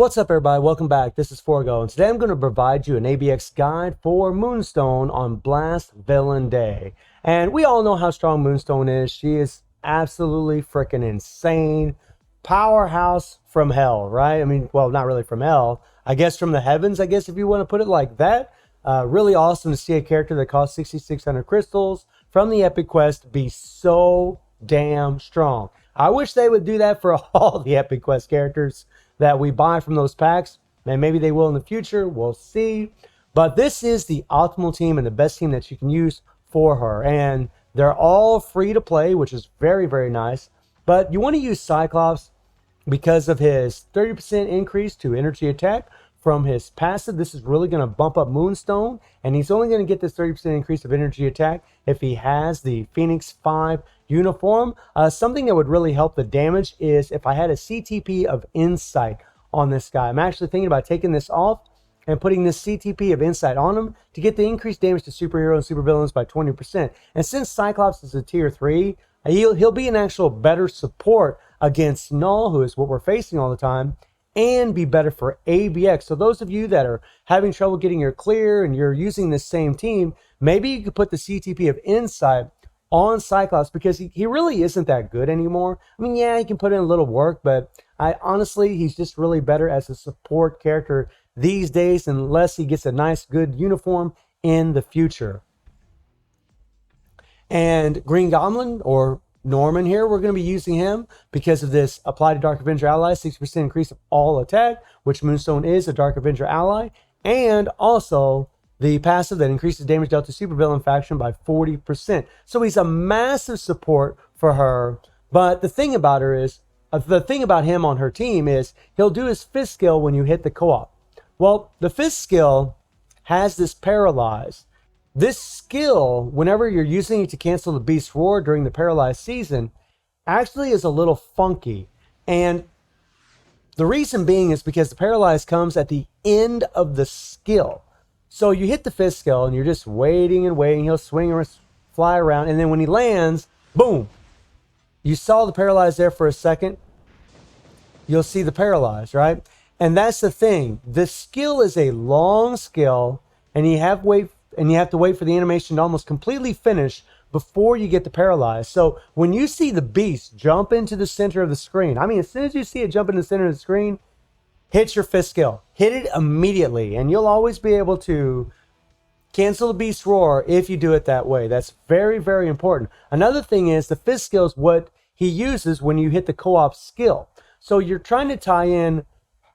What's up, everybody? Welcome back. This is Forgo, and today I'm going to provide you an ABX guide for Moonstone on Blast Villain Day. And we all know how strong Moonstone is. She is absolutely freaking insane. Powerhouse from hell, right? I mean, well, not really from hell. I guess from the heavens, I guess, if you want to put it like that. Really awesome to see a character that costs 6,600 crystals from the Epic Quest be so damn strong. I wish they would do that for all the Epic Quest characters that we buy from those packs, and maybe they will in the future. We'll see. But this is the optimal team and the best team that you can use for her, and they're all free to play, which is very, very nice. But you want to use Cyclops because of his 30% increase to energy attack from his passive. This is really going to bump up Moonstone, and he's only going to get this 30% increase of energy attack if he has the Phoenix 5 uniform. Something that would really help the damage is if I had a CTP of Insight on this guy. I'm actually thinking about taking this off and putting this CTP of Insight on him to get the increased damage to superhero and supervillains by 20%. And since Cyclops is a tier 3, he'll be an actual better support against Null, who is what we're facing all the time, and be better for ABX. So those of you that are having trouble getting your clear and you're using this same team, maybe you could put the CTP of Insight on Cyclops because he really isn't that good anymore. I mean, yeah, he can put in a little work, but honestly, he's just really better as a support character these days unless he gets a nice, good uniform in the future. And Green Goblin, or Norman here, we're going to be using him because of this apply to Dark Avenger ally, 60% increase of all attack, which Moonstone is a Dark Avenger ally, and also the passive that increases damage dealt to supervillain faction by 40%. So he's a massive support for her. But the thing about her is, the thing about him on her team is he'll do his fist skill when you hit the co-op. Well, the fist skill has this paralyze. This skill, whenever you're using it to cancel the Beast's Roar during the paralyzed season, actually is a little funky. And the reason being is because the paralyze comes at the end of the skill. So you hit the fist skill and you're just waiting and waiting. He'll swing or fly around. And then when he lands, boom. You saw the paralyze there for a second. You'll see the paralyze, right? And that's the thing. The skill is a long skill, and you have to wait for the animation to almost completely finish before you get the paralyze. So when you see the beast jump into the center of the screen, I mean, as soon as you see it jump in the center of the screen, hit your fist skill. Hit it immediately, and you'll always be able to cancel the Beast's Roar if you do it that way. That's very, very important. Another thing is the fist skill is what he uses when you hit the co-op skill. So you're trying to tie in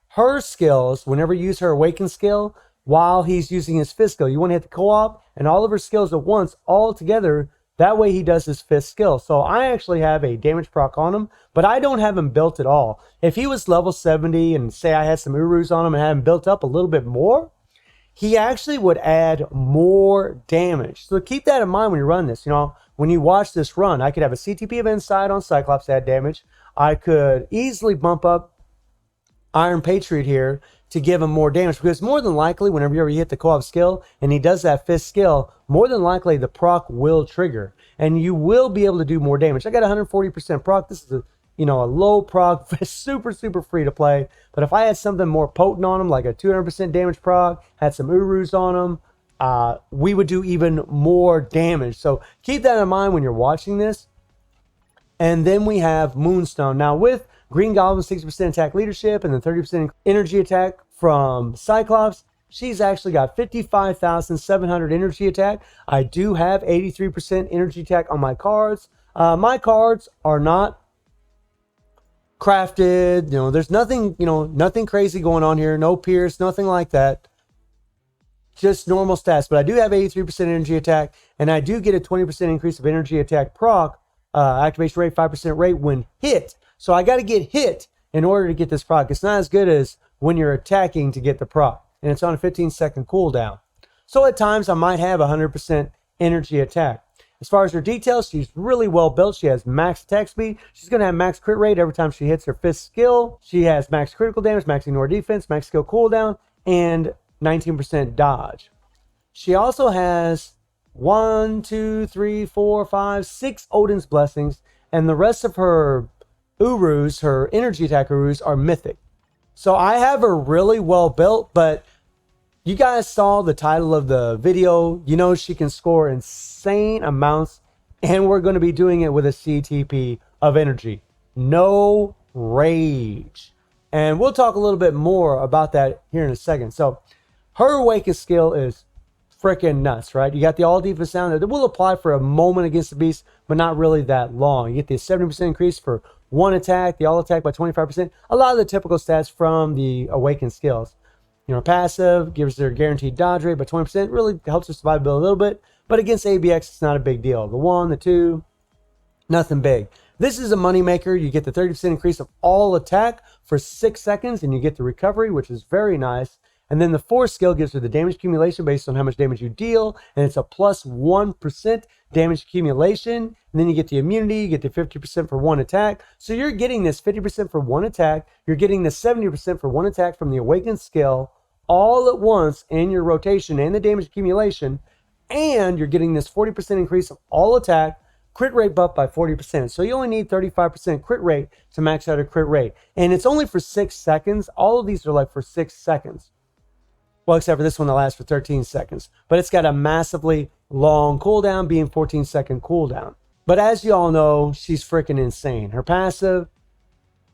her skills whenever you use her awaken skill while he's using his fist skill. You want to hit the co-op and all of her skills at once, all together. That way he does his fifth skill. So I actually have a damage proc on him, but I don't have him built at all. If he was level 70 and say I had some Urus on him and had him built up a little bit more, he actually would add more damage. So keep that in mind when you run this. You know, when you watch this run, I could have a CTP of Insight on Cyclops to add damage. I could easily bump up Iron Patriot here to give him more damage, because more than likely whenever you hit the co-op skill and he does that fifth skill, more than likely the proc will trigger and you will be able to do more damage. I got 140% proc. This is a low proc, super free to play. But if I had something more potent on him, like a 200% damage proc, had some Urus on him, we would do even more damage. So keep that in mind when you're watching this. And then we have Moonstone. Now with Green Goblin 60% attack leadership and then 30% energy attack from Cyclops, she's actually got 55,700 energy attack. I do have 83% energy attack on my cards. My cards are not crafted. There's nothing, nothing crazy going on here. No pierce, nothing like that. Just normal stats. But I do have 83% energy attack, and I do get a 20% increase of energy attack proc, activation rate, 5% rate when hit. So I got to get hit in order to get this proc. It's not as good as when you're attacking to get the proc. And it's on a 15-second cooldown. So at times I might have 100% energy attack. As far as her details, she's really well built. She has max attack speed. She's going to have max crit rate every time she hits her fifth skill. She has max critical damage, max ignore defense, max skill cooldown, and 19% dodge. She also has 6 Odin's Blessings, and the rest of her Urus, her energy attack Urus, are mythic. So I have her really well built, but you guys saw the title of the video. You know she can score insane amounts, and we're going to be doing it with a CTP of energy. No rage. And we'll talk a little bit more about that here in a second. So her awaken skill is freaking nuts, right? You got the all defense sound that will apply for a moment against the beast, but not really that long. You get the 70% increase for one attack, the all attack by 25%. A lot of the typical stats from the awakened skills. You know, passive gives their guaranteed dodge rate by 20%. Really helps her survivability a little bit, but against ABX, it's not a big deal. The 1, the 2, nothing big. This is a moneymaker. You get the 30% increase of all attack for 6 seconds, and you get the recovery, which is very nice. And then the 4 skill gives her the damage accumulation based on how much damage you deal, and it's a plus 1% damage accumulation. And then you get the immunity, you get the 50% for one attack. So you're getting this 50% for one attack, you're getting the 70% for one attack from the awakened skill all at once in your rotation and the damage accumulation, and you're getting this 40% increase of all attack, crit rate buff by 40%. So you only need 35% crit rate to max out a crit rate. And it's only for 6 seconds. All of these are like for 6 seconds. Well, except for this one that lasts for 13 seconds. But it's got a massively long cooldown, being 14-second cooldown. But as you all know, she's freaking insane. Her passive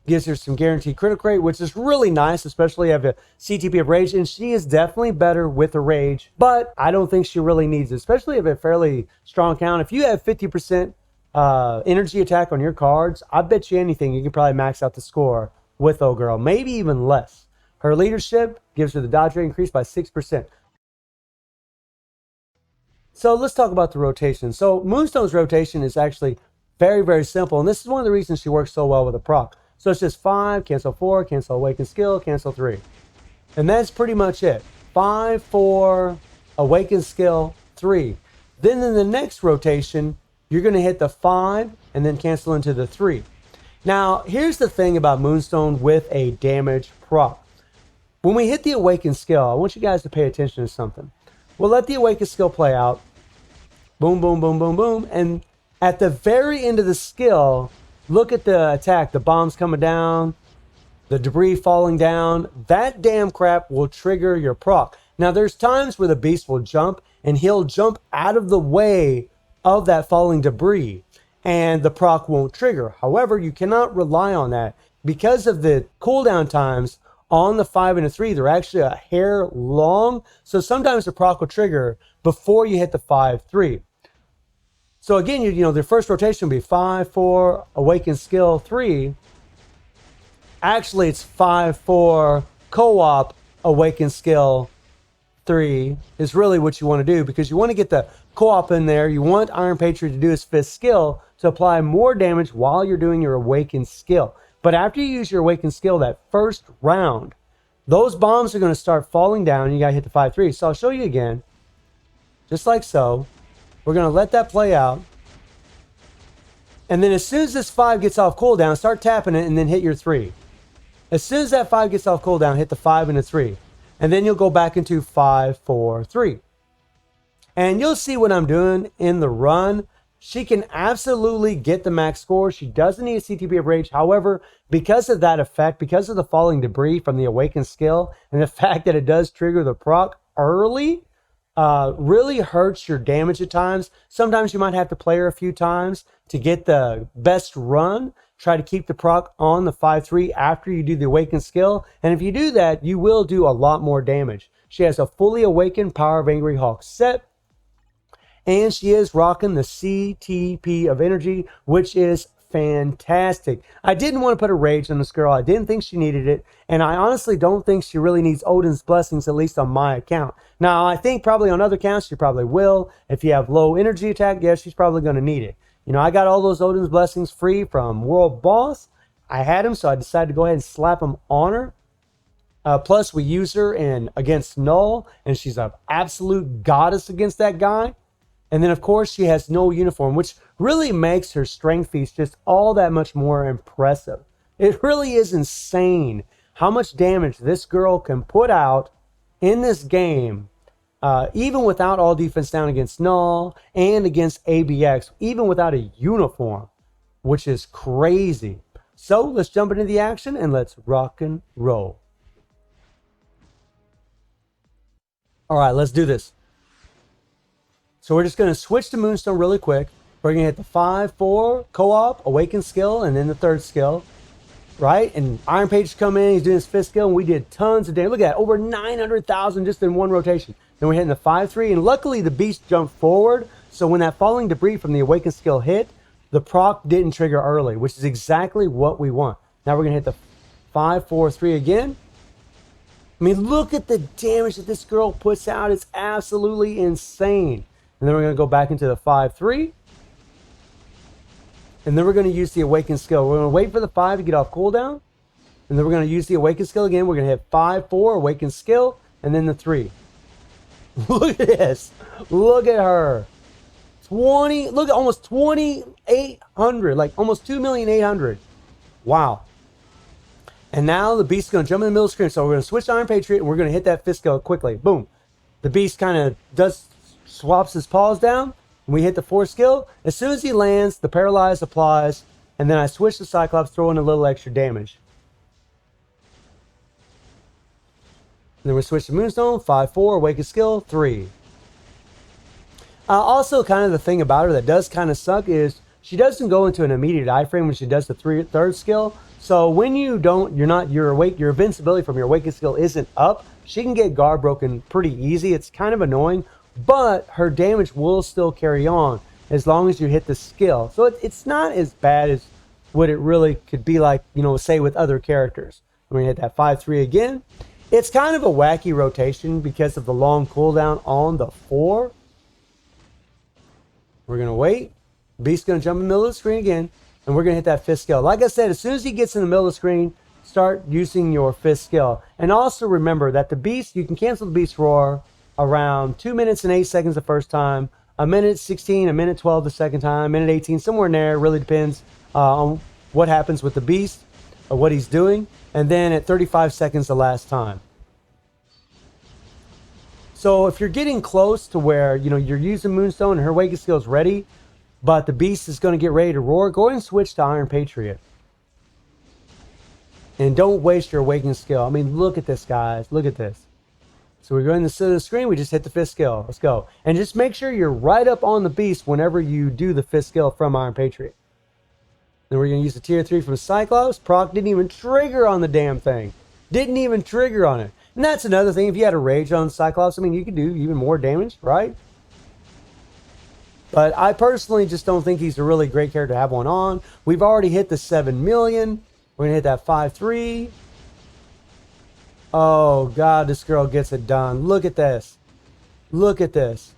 gives her some guaranteed critical rate, which is really nice, especially if a CTP of rage. And she is definitely better with a rage, but I don't think she really needs it, especially if a fairly strong count. If you have 50% energy attack on your cards, I bet you anything you can probably max out the score with old girl, maybe even less. Her leadership gives her the dodge rate increase by 6%. So let's talk about the rotation. So Moonstone's rotation is actually very, very simple, and this is one of the reasons she works so well with a proc. So it's just 5, cancel 4, cancel awaken skill, cancel 3. And that's pretty much it. 5, 4, awaken skill, 3. Then in the next rotation, you're going to hit the 5 and then cancel into the 3. Now, here's the thing about Moonstone with a damage proc. When we hit the awaken skill, I want you guys to pay attention to something. We'll let the awaken skill play out. Boom, boom, boom, boom, boom. And at the very end of the skill, look at the attack, the bombs coming down, the debris falling down. That damn crap will trigger your proc. Now, there's times where the beast will jump, and he'll jump out of the way of that falling debris, and the proc won't trigger. However, you cannot rely on that. Because of the cooldown times on the 5 and the 3, they're actually a hair long. So sometimes the proc will trigger before you hit the 5, 3. So again, you know, the first rotation will be 5, 4, awaken skill, 3. Actually, it's 5, 4, co-op, awaken skill, 3 is really what you want to do, because you want to get the co-op in there. You want Iron Patriot to do his 5th skill to apply more damage while you're doing your awaken skill. But after you use your awaken skill that first round, those bombs are going to start falling down. You got to hit the 5, 3. So I'll show you again, just like so. We're going to let that play out. And then as soon as this 5 gets off cooldown, start tapping it and then hit your 3. As soon as that 5 gets off cooldown, hit the 5 and the 3. And then you'll go back into 5, 4, 3. And you'll see what I'm doing in the run. She can absolutely get the max score. She doesn't need a CTP of rage. However, because of that effect, because of the falling debris from the awakened skill, and the fact that it does trigger the proc early, really hurts your damage at times. Sometimes you might have to play her a few times to get the best run. Try to keep the proc on the 5-3 after you do the awakened skill. And if you do that, you will do a lot more damage. She has a fully awakened Power of Angry Hawk set. And she is rocking the CTP of energy, which is fantastic. I didn't want to put a rage on this girl. I didn't think she needed it. And I honestly don't think she really needs Odin's blessings, at least on my account. Now, I think probably on other accounts, she probably will. If you have low energy attack, yes, she's probably going to need it. You know, I got all those Odin's blessings free from World Boss. I had them, so I decided to go ahead and slap them on her. Plus, we use her against Null, and she's an absolute goddess against that guy. And then, of course, she has no uniform, which really makes her strength feast just all that much more impressive. It really is insane how much damage this girl can put out in this game, even without all defense down against Null and against ABX, even without a uniform, which is crazy. So let's jump into the action and let's rock and roll. All right, let's do this. So we're just going to switch to Moonstone really quick. We're going to hit the 5-4 co-op, awaken skill, and then the third skill. Right? And Iron Page come in, he's doing his fifth skill, and we did tons of damage. Look at that, over 900,000 just in one rotation. Then we're hitting the 5-3, and luckily the beast jumped forward, so when that falling debris from the awaken skill hit, the proc didn't trigger early, which is exactly what we want. Now we're going to hit the 5-4-3 again. I mean, look at the damage that this girl puts out. It's absolutely insane. And then we're going to go back into the 5-3. And then we're going to use the awaken skill. We're going to wait for the 5 to get off cooldown. And then we're going to use the awaken skill again. We're going to hit 5-4, awaken skill, and then the 3. Look at this. Look at her. 20, look at almost 2,800, like almost 2,800,000. Wow. And now the beast is going to jump in the middle of the screen. So we're going to switch to Iron Patriot, and we're going to hit that fist skill quickly. Boom. The beast kind of swaps his paws down. We hit the 4 skill. As soon as he lands, the paralyze applies, and then I switch to Cyclops, throw in a little extra damage. And then we switch to Moonstone, 5-4, awaken skill, 3. Also, kind of the thing about her that does kind of suck is she doesn't go into an immediate iframe when she does the third skill. So when your invincibility from your awaken skill isn't up, she can get guard broken pretty easy. It's kind of annoying. But her damage will still carry on as long as you hit the skill. So it's not as bad as what it really could be like, say with other characters. I'm going to hit that 5-3 again. It's kind of a wacky rotation because of the long cooldown on the 4. We're going to wait. Beast's going to jump in the middle of the screen again. And we're going to hit that fifth skill. Like I said, as soon as he gets in the middle of the screen, start using your fifth skill. And also remember that the beast, you can cancel the beast roar around 2 minutes and 8 seconds the first time, 1:16, 1:12 the second time, 1:18, somewhere in there. It really depends on what happens with the beast or what he's doing. And then at 35 seconds the last time. So if you're getting close to where, you're using Moonstone and her awaken skill is ready, but the beast is going to get ready to roar, go ahead and switch to Iron Patriot. And don't waste your awakening skill. I mean, look at this, guys. Look at this. So we're going to the center of the screen. We just hit the fifth skill. Let's go. And just make sure you're right up on the beast whenever you do the fifth skill from Iron Patriot. Then we're going to use the tier 3 from Cyclops. Proc didn't even trigger on the damn thing. Didn't even trigger on it. And that's another thing. If you had a rage on Cyclops, I mean, you could do even more damage, right? But I personally just don't think he's a really great character to have one on. We've already hit the 7 million. We're going to hit that 5-3. Oh, God, this girl gets it done. Look at this. Look at this.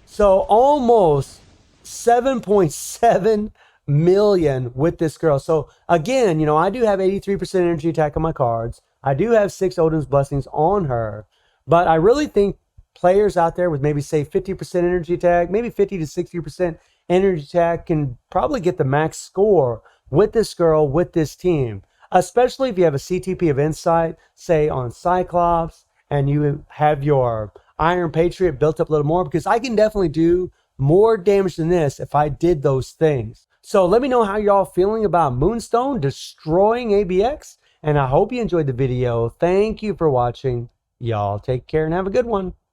So almost 7.7 million with this girl. So again, I do have 83% energy attack on my cards. I do have 6 Odin's Blessings on her. But I really think players out there with maybe, say, 50% energy attack, maybe 50 to 60% energy attack can probably get the max score with this girl, with this team. Especially if you have a CTP of Insight, say on Cyclops, and you have your Iron Patriot built up a little more, because I can definitely do more damage than this if I did those things. So let me know how y'all feeling about Moonstone destroying ABX, and I hope you enjoyed the video. Thank you for watching. Y'all take care and have a good one.